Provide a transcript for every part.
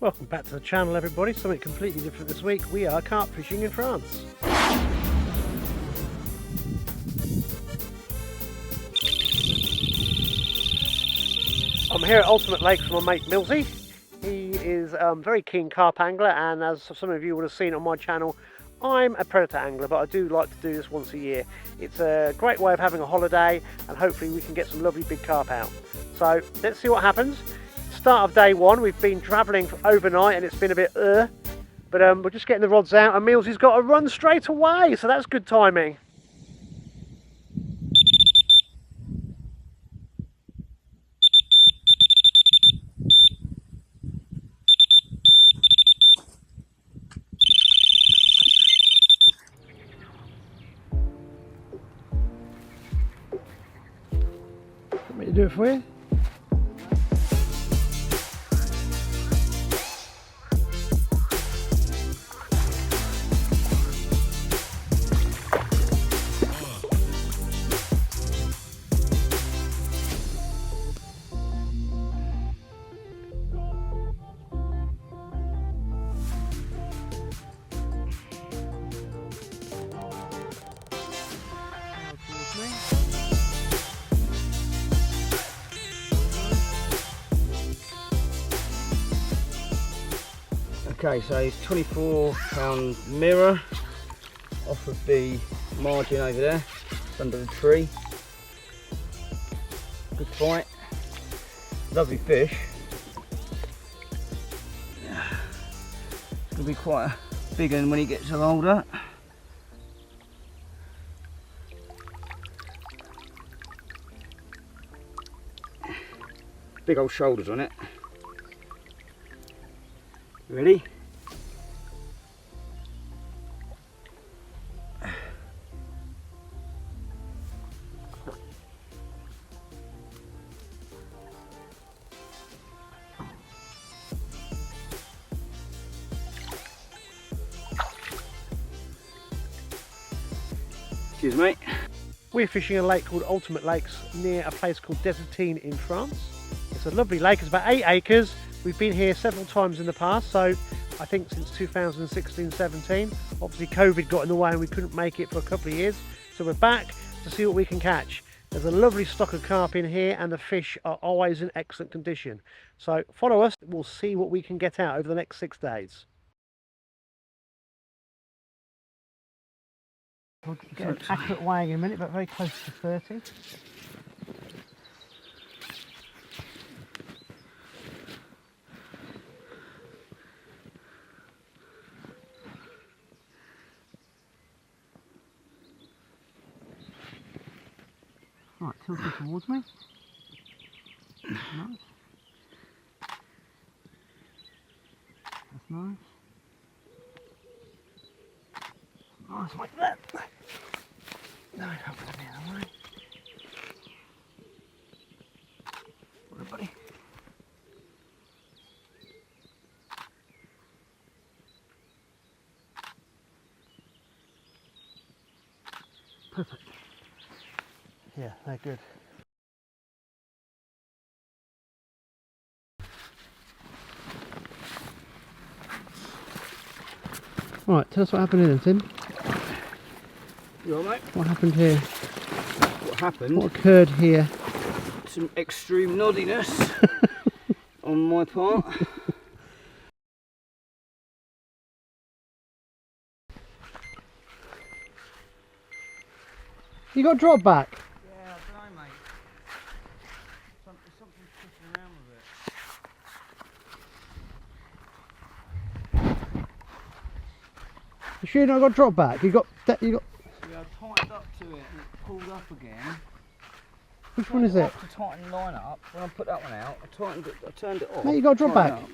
Welcome back to the channel, everybody. Something completely different this week. We are carp fishing in France. I'm here at Ultimate Lakes with my mate Millsy. He is a very keen carp angler, and as some of you would have seen on my channel, I'm a predator angler, but I do like to do this once a year. It's a great way of having a holiday, and hopefully we can get some lovely big carp out. So let's see what happens. Start of day one. We've been travelling overnight and it's been a bit but we're just getting the rods out, and Millsy's got to run straight away, so that's good timing. Want me to do it for you? Okay, so it's 24-pound mirror off of the margin over there, it's under the tree. Good fight, lovely fish. It's going to be quite a big one when he gets older. Big old shoulders on it. Ready? Cheers, mate. We're fishing a lake called Ultimate Lakes near a place called Desertine in France. It's a lovely lake, it's about 8 acres. We've been here several times in the past, so I think since 2016-17. Obviously COVID got in the way and we couldn't make it for a couple of years. So we're back to see what we can catch. There's a lovely stock of carp in here and the fish are always in excellent condition. So follow us, we'll see what we can get out over the next 6 days. We'll get an accurate weighing in a minute, but very close to 30. Right, tilt it towards me. Nice. That's nice. Nice like that. No, I can't put it the other way. What, buddy? Perfect. Yeah, they're good. Right, tell us what happened here then, Tim. You alright, mate? What happened here? What happened? What occurred here? Some extreme noddiness on my part. You got drop back? Yeah, I don't know, mate. Something's pushing around with it. You sure you not got drop back? You got that? You got? Yeah, I tightened up to it and it pulled up again. Which one is it? To tighten the line up. When I put that one out, I tightened it. I turned it off. Mate, you got drop back. Up.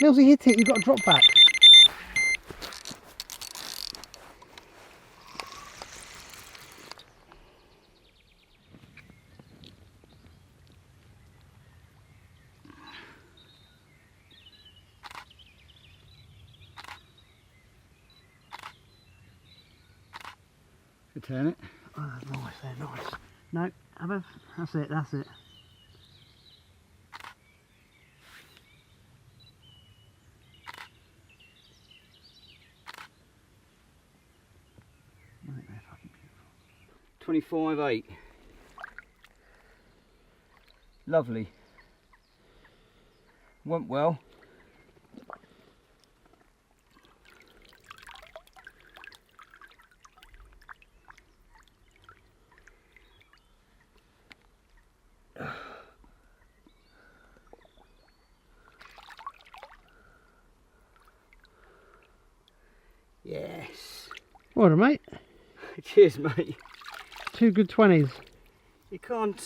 Millsy hit it. You got a drop back. Return it. Oh, nice, they're nice. No, above. That's it, that's it. Right, they're fucking beautiful. 25.8. Lovely. Went well. Yes. What a mate. Cheers, mate. 2 good 20s. You can't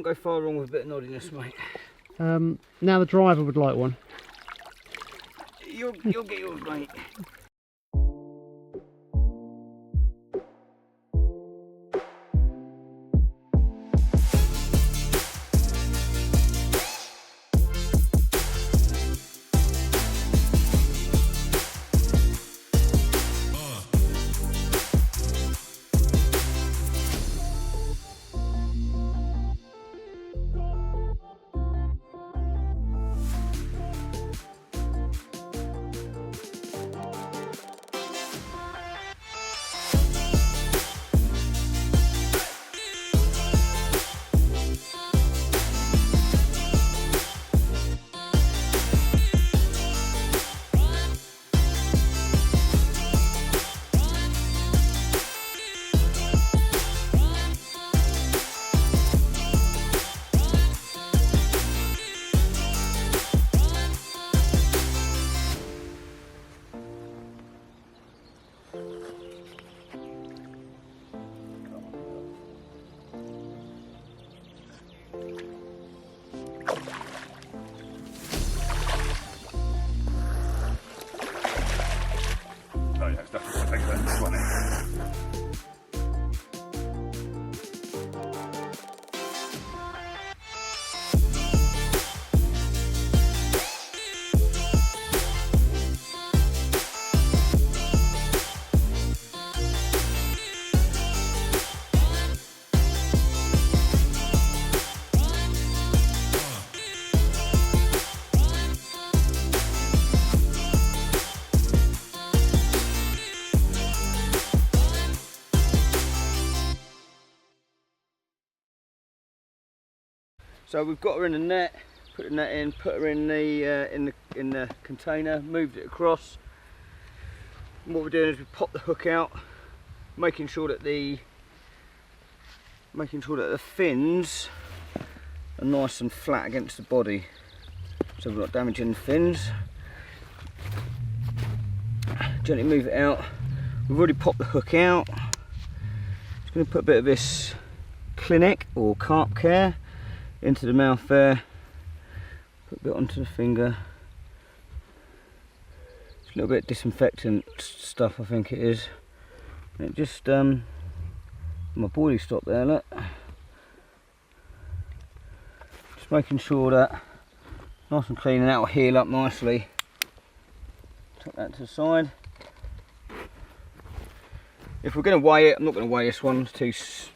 go far wrong with a bit of noddiness, mate. Now the driver would like one. You'll get yours, mate. So we've got her in the net, put the net in, put her in the container, moved it across. And what we're doing is we pop the hook out, making sure that the fins are nice and flat against the body, so we're not damaging the fins. Gently move it out. We've already popped the hook out. Just going to put a bit of this Clinic or Carp Care into the mouth there. Put a bit onto the finger. It's a little bit disinfectant stuff, I think it is. And it just my boilie stopped there, look. Just making sure that nice and clean, and that will heal up nicely. Tuck that to the side. If we're going to weigh it, I'm not going to weigh this one. It's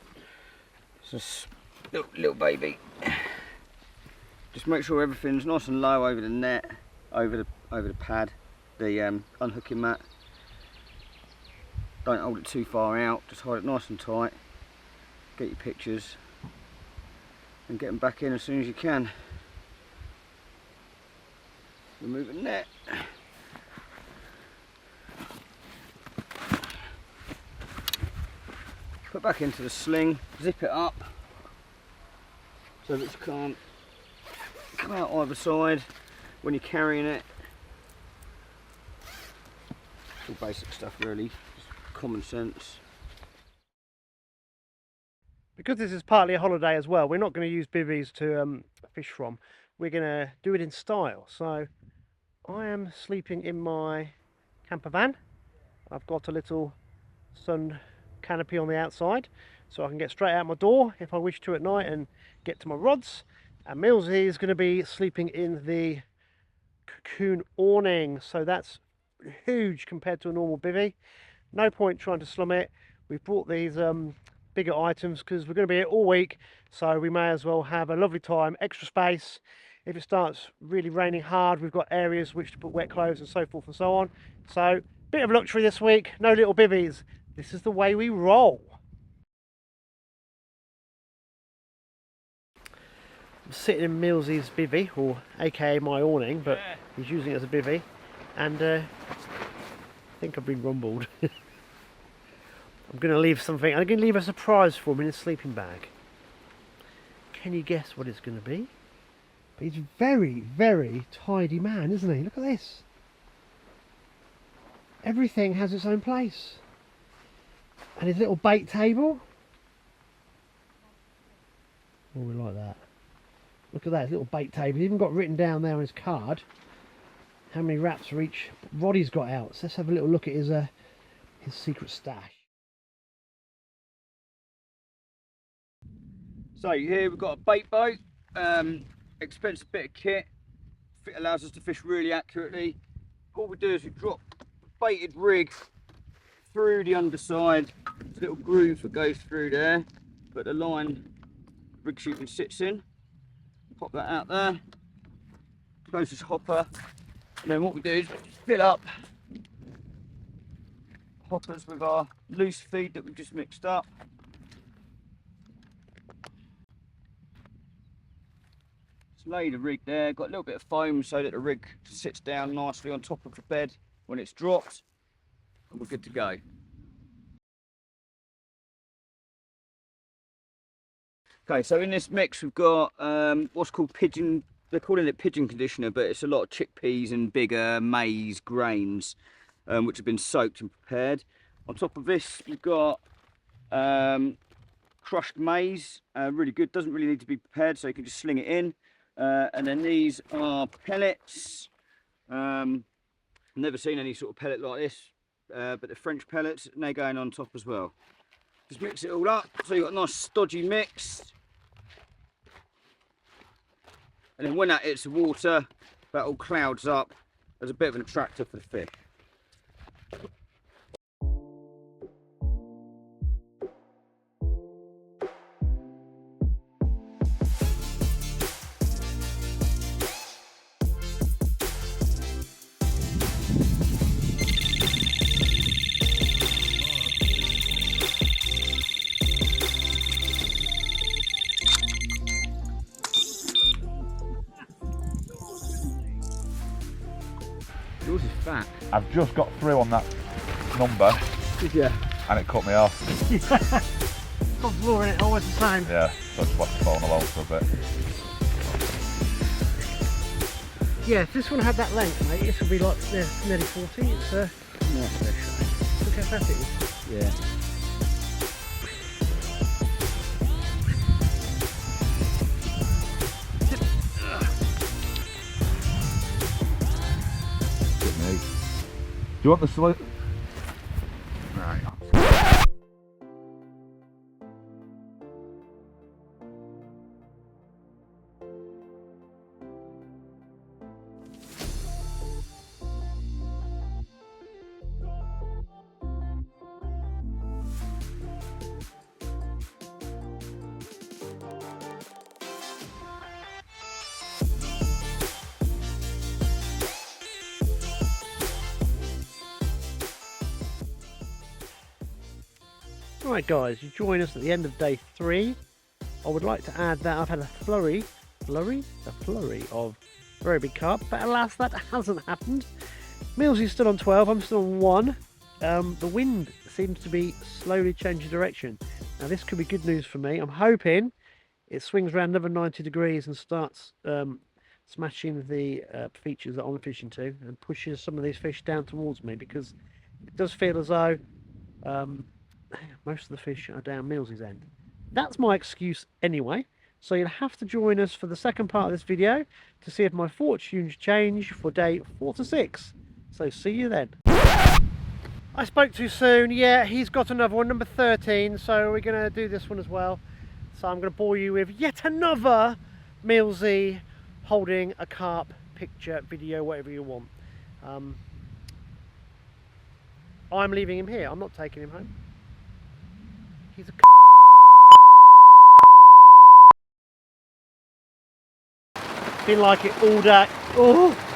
just little baby. Just make sure everything's nice and low over the net, over the pad, the unhooking mat. Don't hold it too far out. Just hold it nice and tight. Get your pictures and get them back in as soon as you can. Remove the net. Put back into the sling, zip it up so that it can't come out either side when you're carrying it. It's all basic stuff really, just common sense. Because this is partly a holiday as well, we're not going to use bivvies to fish from. We're going to do it in style. So I am sleeping in my camper van. I've got a little sun canopy on the outside, so I can get straight out my door if I wish to at night and get to my rods. And Millsy is going to be sleeping in the cocoon awning, so that's huge compared to a normal bivvy. No point trying to slum it. We've brought these bivvies bigger items because we're going to be here all week, so we may as well have a lovely time, extra space. If it starts really raining hard, we've got areas which to put wet clothes and so forth and so on. So bit of luxury this week, no little bivvies. This is the way we roll. I'm sitting in Millsy's bivvy, or aka my awning, but he's using it as a bivvy, and I think I've been rumbled. I'm going to leave something. I'm going to leave a surprise for him in his sleeping bag. Can you guess what it's going to be? But he's a very, very tidy man, isn't he? Look at this. Everything has its own place. And his little bait table. Oh, we like that. Look at that, his little bait table. He's even got written down there on his card how many wraps for each rod he's got out. So let's have a little look at his secret stash. So here we've got a bait boat, expensive bit of kit. It allows us to fish really accurately. All we do is we drop a baited rig through the underside. There's a little groove that goes through there, but the line rig shooting sits in. Pop that out there, close this hopper, and then what we do is we just fill up hoppers with our loose feed that we've just mixed up. Just lay the rig there, got a little bit of foam so that the rig sits down nicely on top of the bed when it's dropped, and we're good to go. Okay, so in this mix we've got what's called pigeon, they're calling it pigeon conditioner, but it's a lot of chickpeas and bigger maize grains which have been soaked and prepared. On top of this we've got crushed maize, really good, doesn't really need to be prepared, so you can just sling it in. And then these are pellets. I've never seen any sort of pellet like this, but they're French pellets and they're going on top as well. Just mix it all up so you've got a nice stodgy mix. And then when that hits the water, that all clouds up as a bit of an attractor for the fish. Yours is fat. I've just got through on that number. Yeah. And it cut me off. Got floor in it, always the same. Yeah, so I just left it falling along for a bit. Yeah, if this one had that length, mate, this would be like nearly 40. It's Nice fish. look how fat it is. Yeah. Do you want the salute? Right. Right guys, you join us at the end of day 3. I would like to add that I've had a flurry of very big carp, but alas that hasn't happened. Millsy's still on 12, I'm still on 1. The wind seems to be slowly changing direction. Now this could be good news for me. I'm hoping it swings around another 90 degrees and starts smashing the features that I'm fishing to and pushes some of these fish down towards me, because it does feel as though most of the fish are down Millsy's end. That's my excuse anyway, so you'll have to join us for the second part of this video to see if my fortunes change for day 4 to 6. So see you then. I spoke too soon. Yeah, he's got another one, number 13, so we're going to do this one as well. So I'm going to bore you with yet another Millsy holding a carp picture, video, whatever you want. I'm leaving him here. I'm not taking him home. He's a nothing like it all day. Oh.